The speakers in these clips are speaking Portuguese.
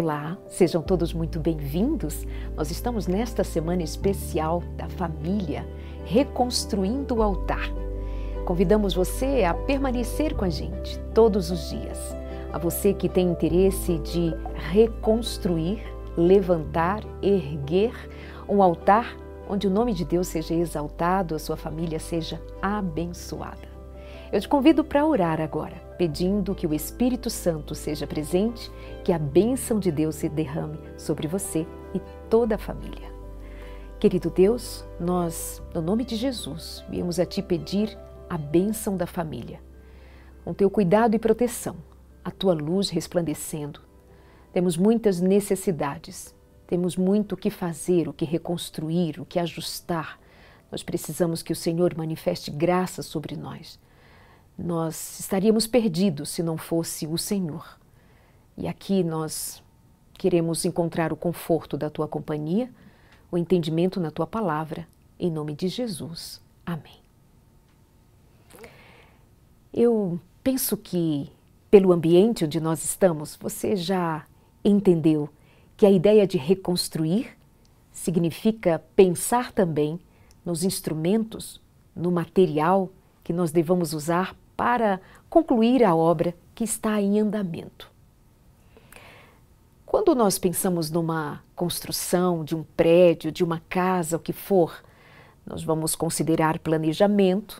Olá, sejam todos muito bem-vindos. Nós estamos nesta semana especial da família, reconstruindo o altar. Convidamos você a permanecer com a gente todos os dias. A você que tem interesse de reconstruir, levantar, erguer um altar onde o nome de Deus seja exaltado, a sua família seja abençoada. Eu te convido para orar agora, pedindo que o Espírito Santo seja presente, que a bênção de Deus se derrame sobre você e toda a família. Querido Deus, nós, no nome de Jesus, viemos a Ti pedir a bênção da família. Com Teu cuidado e proteção, a Tua luz resplandecendo. Temos muitas necessidades, temos muito o que fazer, o que reconstruir, o que ajustar. Nós precisamos que o Senhor manifeste graça sobre nós. Nós estaríamos perdidos se não fosse o Senhor. E aqui nós queremos encontrar o conforto da Tua companhia, o entendimento na Tua palavra, em nome de Jesus. Amém. Eu penso que, pelo ambiente onde nós estamos, você já entendeu que a ideia de reconstruir significa pensar também nos instrumentos, no material que nós devamos usar para concluir a obra que está em andamento. Quando nós pensamos numa construção de um prédio, de uma casa, o que for, nós vamos considerar planejamento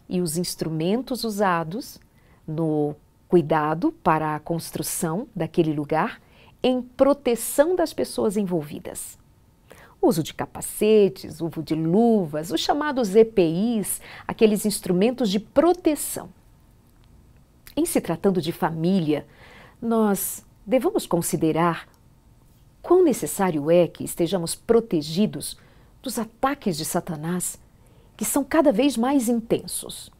e os instrumentos usados no cuidado para a construção daquele lugar em proteção das pessoas envolvidas. Uso de capacetes, uso de luvas, os chamados EPIs, aqueles instrumentos de proteção. Em se tratando de família, nós devemos considerar quão necessário é que estejamos protegidos dos ataques de Satanás, que são cada vez mais intensos.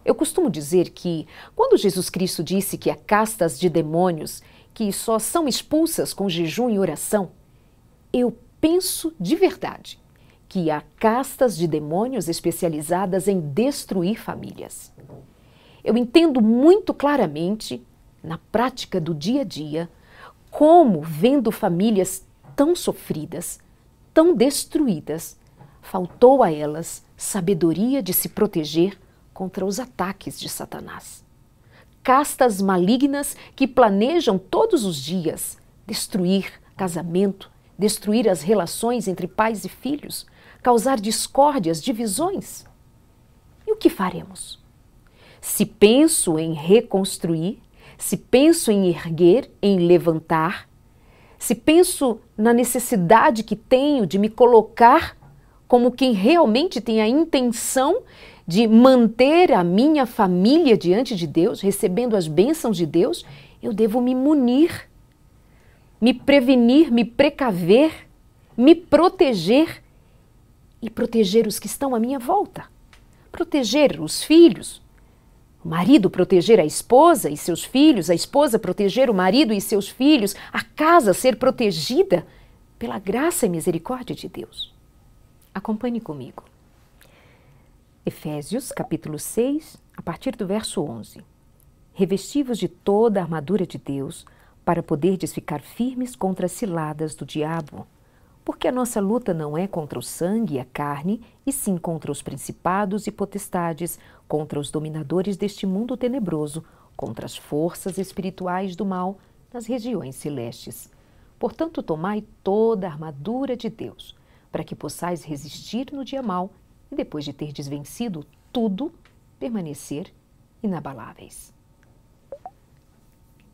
Eu costumo dizer que, quando Jesus Cristo disse que há castas de demônios que só são expulsas com jejum e oração, eu penso de verdade que há castas de demônios especializadas em destruir famílias. Eu entendo muito claramente, na prática do dia a dia, como, vendo famílias tão sofridas, tão destruídas, faltou a elas sabedoria de se proteger contra os ataques de Satanás. Castas malignas que planejam todos os dias destruir casamento, destruir as relações entre pais e filhos, causar discórdias, divisões. E o que faremos? Se penso em reconstruir, se penso em erguer, em levantar, se penso na necessidade que tenho de me colocar como quem realmente tem a intenção de manter a minha família diante de Deus, recebendo as bênçãos de Deus, eu devo me munir, me prevenir, me precaver, me proteger e proteger os que estão à minha volta. Proteger os filhos, o marido proteger a esposa e seus filhos, a esposa proteger o marido e seus filhos, a casa ser protegida pela graça e misericórdia de Deus. Acompanhe comigo. Efésios, capítulo 6, a partir do verso 11. Revesti-vos de toda a armadura de Deus, para poderdes ficar firmes contra as ciladas do diabo. Porque a nossa luta não é contra o sangue e a carne, e sim contra os principados e potestades, contra os dominadores deste mundo tenebroso, contra as forças espirituais do mal nas regiões celestes. Portanto, tomai toda a armadura de Deus, para que possais resistir no dia mau, e depois de terdes vencido tudo, permanecer inabaláveis.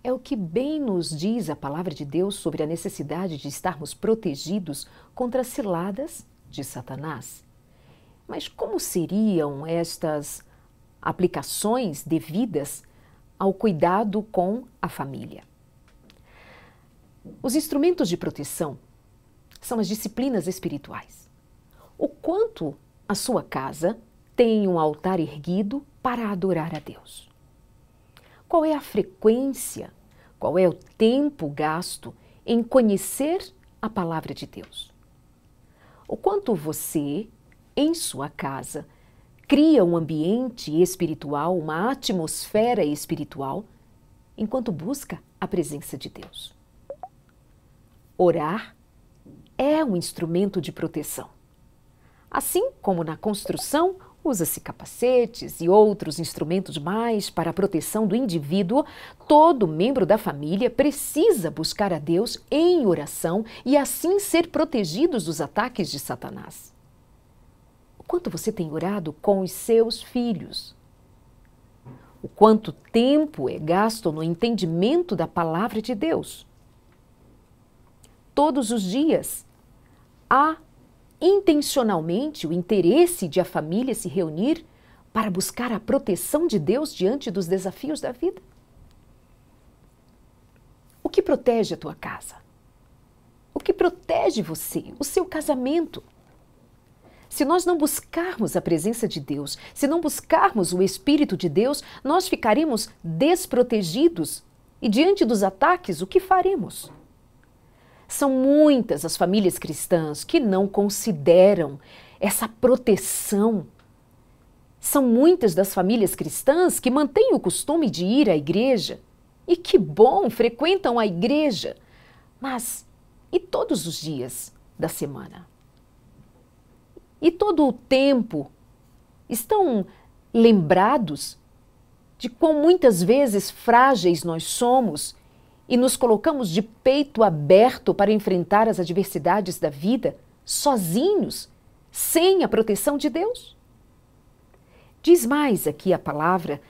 É o que bem nos diz a palavra de Deus sobre a necessidade de estarmos protegidos contra as ciladas de Satanás. Mas como seriam estas aplicações devidas ao cuidado com a família? Os instrumentos de proteção são as disciplinas espirituais. O quanto a sua casa tem um altar erguido para adorar a Deus? Qual é a frequência, qual é o tempo gasto em conhecer a palavra de Deus? O quanto você, em sua casa, cria um ambiente espiritual, uma atmosfera espiritual, enquanto busca a presença de Deus? Orar é um instrumento de proteção. Assim como na construção, usa-se capacetes e outros instrumentos mais para a proteção do indivíduo, todo membro da família precisa buscar a Deus em oração e assim ser protegidos dos ataques de Satanás. O quanto você tem orado com os seus filhos? O quanto tempo é gasto no entendimento da palavra de Deus? Todos os dias há intencionalmente o interesse de a família se reunir para buscar a proteção de Deus diante dos desafios da vida? O que protege a tua casa? O que protege você? O seu casamento? Se nós não buscarmos a presença de Deus, se não buscarmos o Espírito de Deus, nós ficaremos desprotegidos e diante dos ataques, o que faremos? São muitas as famílias cristãs que não consideram essa proteção. São muitas das famílias cristãs que mantêm o costume de ir à igreja. E que bom, frequentam a igreja. Mas e todos os dias da semana? E todo o tempo estão lembrados de quão muitas vezes frágeis nós somos e nos colocamos de peito aberto para enfrentar as adversidades da vida, sozinhos, sem a proteção de Deus? Diz mais aqui a palavra,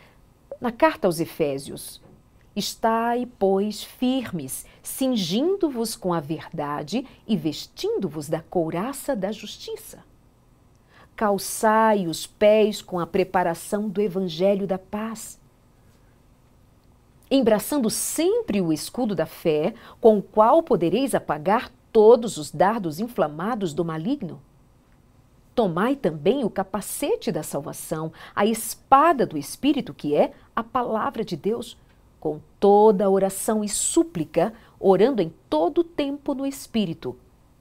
na carta aos Efésios: estai, pois, firmes, cingindo-vos com a verdade e vestindo-vos da couraça da justiça. Calçai os pés com a preparação do evangelho da paz, embraçando sempre o escudo da fé, com o qual podereis apagar todos os dardos inflamados do maligno. Tomai também o capacete da salvação, a espada do Espírito, que é a palavra de Deus, com toda oração e súplica, orando em todo o tempo no Espírito,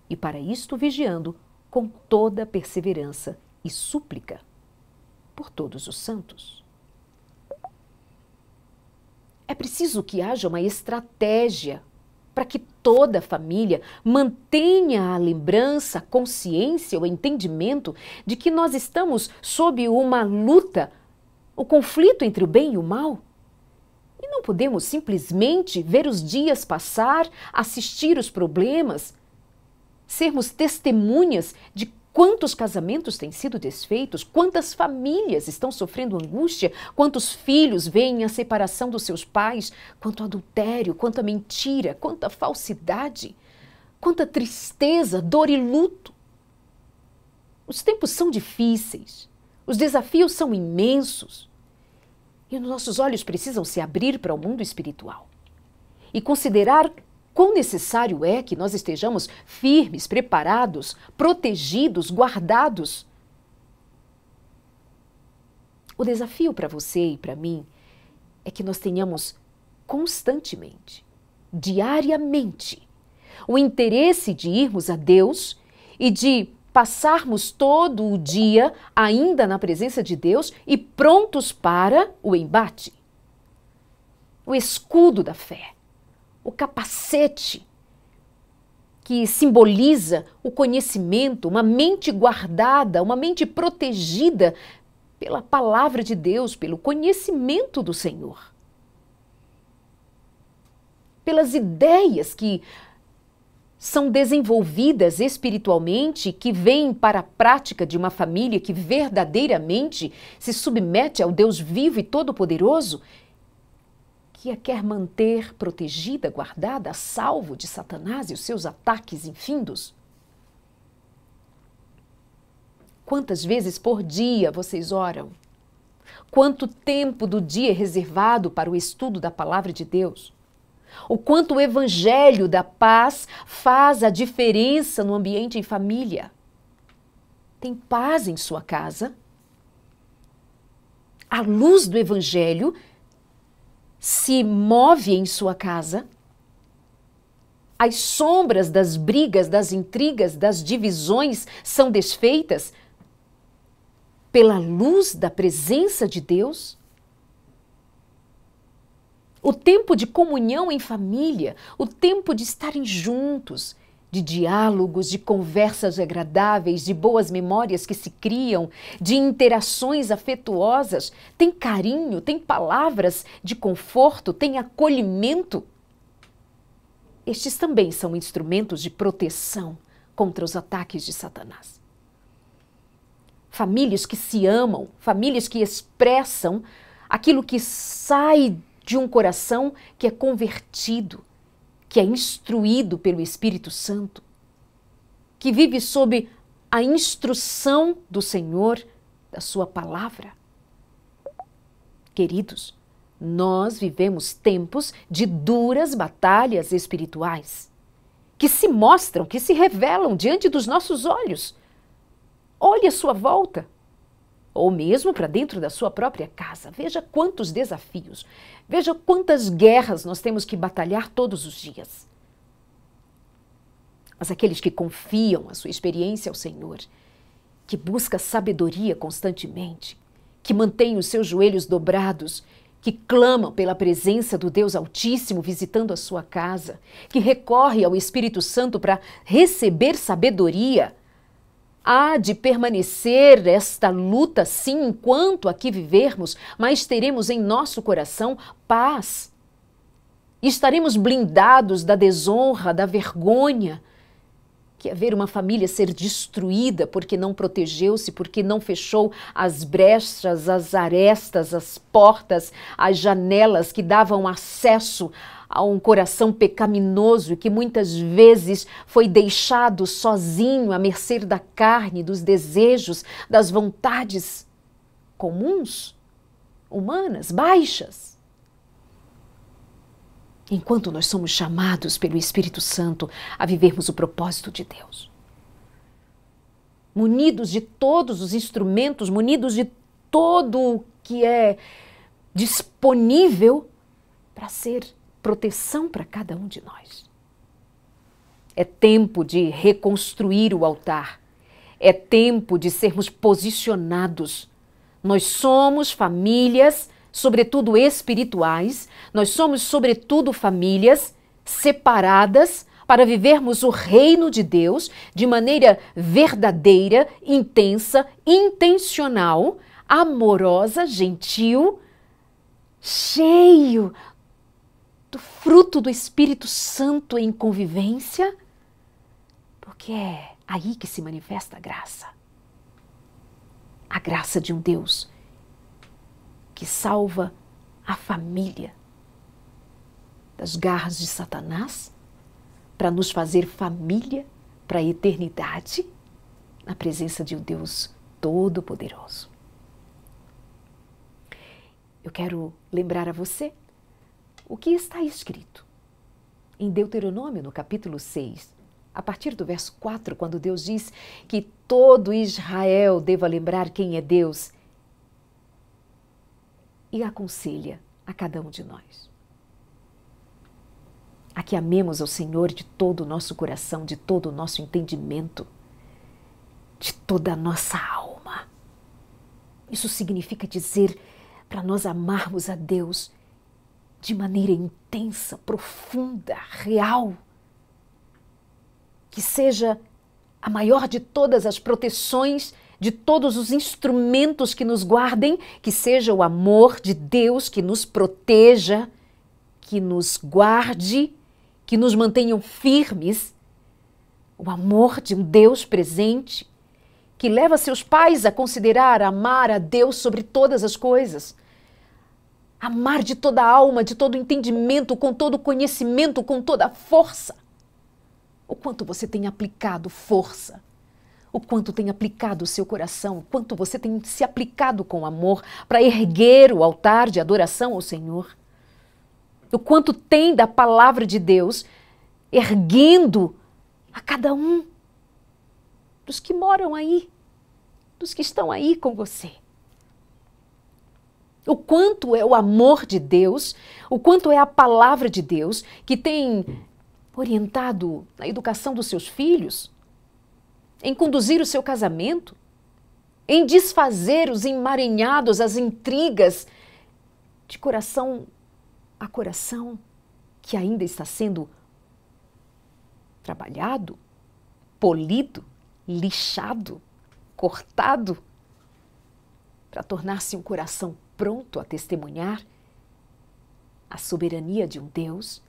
e para isto vigiando com toda perseverança e súplica por todos os santos. É preciso que haja uma estratégia para que toda a família mantenha a lembrança, a consciência, o entendimento de que nós estamos sob uma luta, o conflito entre o bem e o mal. E não podemos simplesmente ver os dias passar, assistir os problemas, sermos testemunhas de quantos casamentos têm sido desfeitos, quantas famílias estão sofrendo angústia, quantos filhos veem a separação dos seus pais, quanto adultério, quanta mentira, quanta falsidade, quanta tristeza, dor e luto. Os tempos são difíceis, os desafios são imensos e os nossos olhos precisam se abrir para o mundo espiritual e considerar quão necessário é que nós estejamos firmes, preparados, protegidos, guardados. O desafio para você e para mim é que nós tenhamos constantemente, diariamente, o interesse de irmos a Deus e de passarmos todo o dia ainda na presença de Deus e prontos para o embate. O escudo da fé. O capacete que simboliza o conhecimento, uma mente guardada, uma mente protegida pela palavra de Deus, pelo conhecimento do Senhor. Pelas ideias que são desenvolvidas espiritualmente, que vêm para a prática de uma família que verdadeiramente se submete ao Deus vivo e todo-poderoso, que a quer manter protegida, guardada, a salvo de Satanás e os seus ataques infindos? Quantas vezes por dia vocês oram? Quanto tempo do dia é reservado para o estudo da palavra de Deus? O quanto o evangelho da paz faz a diferença no ambiente em família? Tem paz em sua casa? A luz do evangelho se move em sua casa? As sombras das brigas, das intrigas, das divisões são desfeitas pela luz da presença de Deus? O tempo de comunhão em família, o tempo de estarem juntos, de diálogos, de conversas agradáveis, de boas memórias que se criam, de interações afetuosas, tem carinho, tem palavras de conforto, tem acolhimento. Estes também são instrumentos de proteção contra os ataques de Satanás. Famílias que se amam, famílias que expressam aquilo que sai de um coração que é convertido, que é instruído pelo Espírito Santo, que vive sob a instrução do Senhor, da sua palavra. Queridos, nós vivemos tempos de duras batalhas espirituais, que se mostram, que se revelam diante dos nossos olhos. Olhe à sua volta, ou mesmo para dentro da sua própria casa. Veja quantos desafios, veja quantas guerras nós temos que batalhar todos os dias. Mas aqueles que confiam a sua experiência ao Senhor, que busca sabedoria constantemente, que mantém os seus joelhos dobrados, que clamam pela presença do Deus Altíssimo visitando a sua casa, que recorre ao Espírito Santo para receber sabedoria, há de permanecer esta luta, sim, enquanto aqui vivermos, mas teremos em nosso coração paz. E estaremos blindados da desonra, da vergonha, que é ver uma família ser destruída porque não protegeu-se, porque não fechou as brechas, as arestas, as portas, as janelas que davam acesso a um coração pecaminoso e que muitas vezes foi deixado sozinho à mercê da carne, dos desejos, das vontades comuns, humanas, baixas. Enquanto nós somos chamados pelo Espírito Santo a vivermos o propósito de Deus. Munidos de todos os instrumentos, munidos de todo o que é disponível para ser proteção para cada um de nós. É tempo de reconstruir o altar. É tempo de sermos posicionados. Nós somos famílias, sobretudo espirituais, nós somos sobretudo famílias separadas para vivermos o reino de Deus de maneira verdadeira, intensa, intencional, amorosa, gentil, cheio do fruto do Espírito Santo em convivência, porque é aí que se manifesta a graça. A graça de um Deus que salva a família das garras de Satanás para nos fazer família para a eternidade na presença de um Deus Todo-Poderoso. Eu quero lembrar a você o que está escrito em Deuteronômio, no capítulo 6, a partir do verso 4, quando Deus diz que todo Israel deva lembrar quem é Deus e aconselha a cada um de nós a que amemos ao Senhor de todo o nosso coração, de todo o nosso entendimento, de toda a nossa alma. Isso significa dizer para nós amarmos a Deus de maneira intensa, profunda, real, que seja a maior de todas as proteções, de todos os instrumentos que nos guardem, que seja o amor de Deus que nos proteja, que nos guarde, que nos mantenham firmes, o amor de um Deus presente, que leva seus pais a considerar amar a Deus sobre todas as coisas, amar de toda a alma, de todo o entendimento, com todo o conhecimento, com toda a força. O quanto você tem aplicado força, o quanto tem aplicado o seu coração, o quanto você tem se aplicado com amor para erguer o altar de adoração ao Senhor. O quanto tem da palavra de Deus erguendo a cada um dos que moram aí, dos que estão aí com você. O quanto é o amor de Deus, o quanto é a palavra de Deus que tem orientado na educação dos seus filhos, em conduzir o seu casamento, em desfazer os emaranhados, as intrigas de coração a coração que ainda está sendo trabalhado, polido, lixado, cortado, para tornar-se um coração pronto a testemunhar a soberania de um Deus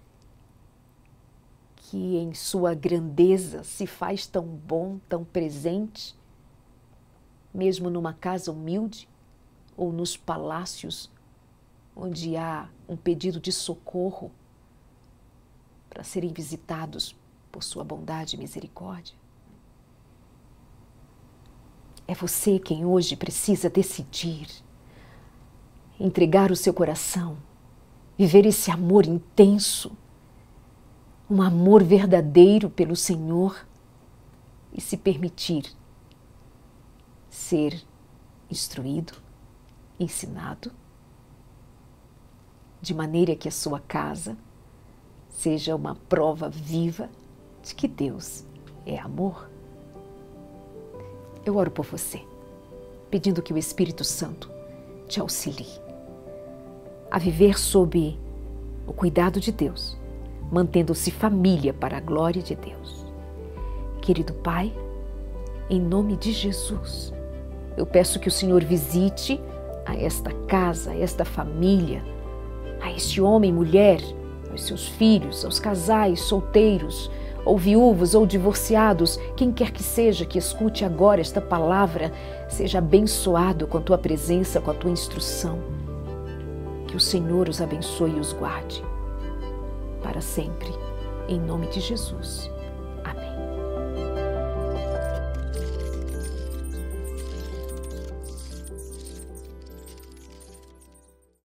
que em sua grandeza se faz tão bom, tão presente, mesmo numa casa humilde ou nos palácios onde há um pedido de socorro para serem visitados por sua bondade e misericórdia. É você quem hoje precisa decidir, entregar o seu coração, viver esse amor intenso, um amor verdadeiro pelo Senhor e se permitir ser instruído, ensinado, de maneira que a sua casa seja uma prova viva de que Deus é amor. Eu oro por você, pedindo que o Espírito Santo te auxilie a viver sob o cuidado de Deus, mantendo-se família para a glória de Deus. Querido Pai, em nome de Jesus, eu peço que o Senhor visite a esta casa, a esta família, a este homem, mulher, aos seus filhos, aos casais solteiros, ou viúvos, ou divorciados, quem quer que seja que escute agora esta palavra, seja abençoado com a Tua presença, com a Tua instrução. Que o Senhor os abençoe e os guarde para sempre, em nome de Jesus.